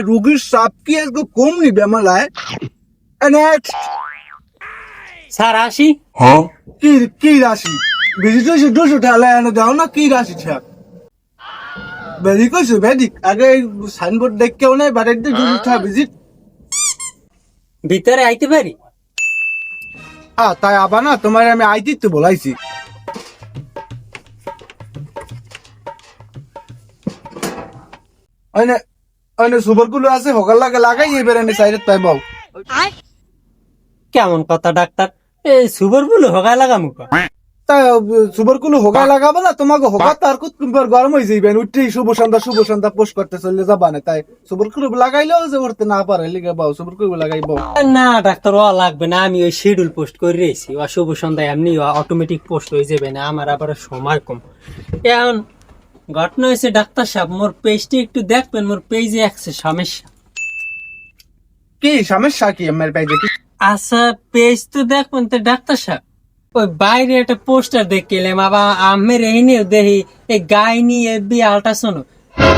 রোগীর সাপ কি একটু কম নিবে মালায় স্যার আসি। কি কি রাশি ভিজিট হয়েছে 200 টাকা এনে দাও না কি রাশি ছাড় বেরি কইছে বেদিক আগে সাইনবোর্ড দেখ কেউ নাই বাড়ির 200 টাকা ভিজিট ভিতরে আইতে পারি? তাই আবার না তোমার আমি আইতি তো বলাইছি ওইনে ওইনে সুপারগুলো আছে হকার লাগে লাগাই এবার এনে সাইডে তাই বাউ কেমন কথা ডাক্তার, এই সুবর বলে হগায় লাগামু কা? তা সুপারগুলো হকার লাগাবো না তোমাকে হকার তার কুতকুম্বার গরম হয়ে যাইবেন উঠেই শুভ সন্ধ্যা পোস্ট করতে চলে যাবা না তাই সুপারগুলো লাগাইলেও যে উঠতে না পারে লিগে বাউ সুপারগুলো লাগাই বাউ না ডাক্তার ও লাগবে না, আমি ওই শিডিউল পোস্ট করে রেখেছি, ও শুভ সন্ধ্যায় এমনি অটোমেটিক পোস্ট হয়ে যাবে না, আমার আবার সময় কম। এখন ঘটনা হয়েছে ডাক্তার সাহেব, মোর পেজটি একটু দেখবেন, মোর পেজে আছে সমস্যা। কি সমস্যা কি আমার পেজে কি আচ্ছা পেজ তো দেখবেন তো ডাক্তার সাহেব, ওই বাইরে একটা পোস্টার দেখলাম, আবার আমের এইনিও দেখি এই গাই নিয়ে আল্ট্রাসাউন্ড,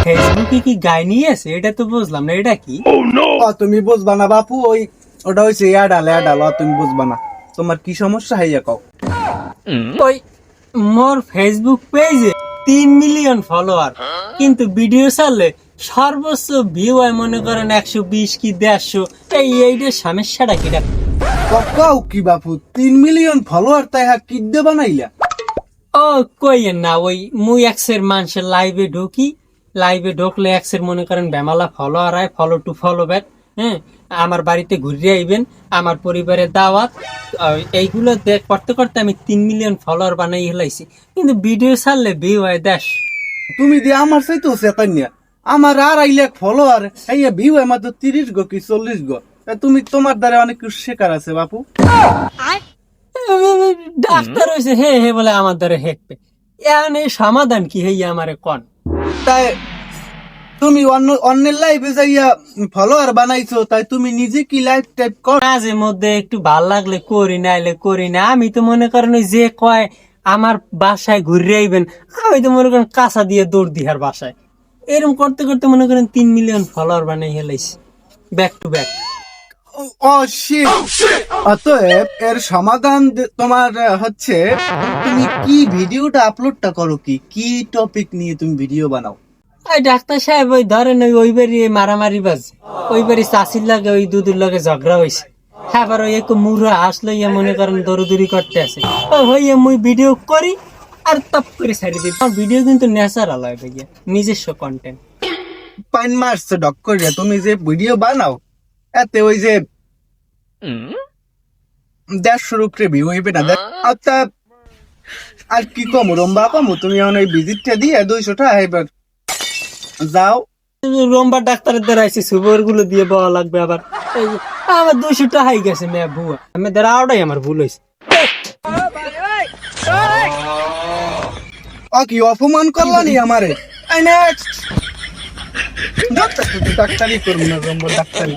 ফেসবুকে কি গাই নিয়ে আছে এটা তো বুঝলাম না, এটা কি? তুমি বুঝবা না বাপু, ওই ওটা হইছে এডাল তুমি বুঝবা না, তোমার কি সমস্যা হইয়া কও? ওই মোর ফেসবুক পেজে 3 মিলিয়ন ফলোয়ার, কিন্তু ভিডিও ছাড়লে সর্বোচ্চ ভিউ হয় মনে করেন 120 কি 150, এইটার সমস্যাটা কি ডাক্তার? কও কি বাপু 3 মিলিয়ন ফলোয়ার তাই কি দে বানাইলা? ও কইয়েন না, ওই মুই এক্সের মানুষের লাইভে ঢুকি, লাইভে ঢুকলে এক্সের মনে করেন বেমালা ফলোয়ার হয়, ফলো টু ফলো ব্যাক, হ্যাঁ আমার বাড়িতে ঘুরে আইবেন, আমার পরিবারের দাওয়াত, এইগুলো করতে করতে আমি 3 মিলিয়ন ফলোয়ার বানাই হেলাইছি, কিন্তু ভিডিও ছাড়লে ভিউ হয় 10। তুমি দিয়ে আমার চাইতো চেতানিয়া, আমার 2.5 লাখ ফলোয়ার এই ভিউ মাত্র 30 গো কি 40 গো, তুমি তোমার দ্বারা অনেক কিছু শেখার আছে বাপু। ডাক্তার হয়েছে হে হে বলে আমার দ্বারা হেঁকবে, এখানে সমাধান কি হইয়া আমারে কন? তাই তুমি অন্যের লাইফে যাইয়া ফলোয়ার বানাইছো, তাই তুমি নিজে কি লাইফ টাইপ কর? মাঝে মধ্যে একটু ভাল লাগলে করি, নাইলে করি না। আমি তো মনে করেন ওই যে কয় আমার বাসায় ঘুরে আইবেন, আমি তো মনে করেন কাঁচা দিয়ে দৌড় দিহার বাসায়, এরকম করতে করতে মনে করেন 3 মিলিয়ন ফলোয়ার বানাই হেলাইছি back to back. Oh shit, অতএব এর সমাধান তোমার হচ্ছে তুমি কি ভিডিওটা আপলোডটা করো, কি কি টপিক নিয়ে তুমি ভিডিও বানাও? ওই ডাক্তার সাহেব ওই ধরেন ওই বাড়ি মারামারি বাজ, ওই বাড়ি চাষির লাগে ওই দুধুর লাগে ঝগড়া হয়েছে, হ্যাঁ আবার ওই একটু মুড়া আসলে মনে করেন দৌড়দৌড়ি করতে আছে, হইয়া মুই ভিডিও করি আর তপ করে ছাড়ি দিই। আমার ভিডিও কিন্তু ন্যাচারাল হয় ভাইয়া, নিজস্ব কন্টেন্ট। পাইন মারছে ডক করে তুমি যে ভিডিও বানাও এতে ওই যে 150 উপরে ভিউ হইবে না? আচ্ছা আর কি কম রম্বা কমু, তুমি এখন ওই ভিজিটটা দিয়ে 200 টাকা এবার যাও। রোমবার ডাক্তারের দ্বারা আইসি সুবর গুলো দিয়ে পাওয়া লাগবে, আবার এই যে আমার 200 টাকাই গেছে মেয়া ভুয়া, আমি দ্বারা আওটাই আমার ভুল হয়েছে। কি অপমান করলানি আমারে? ডাক্তারি করবো না, ডাক্তারি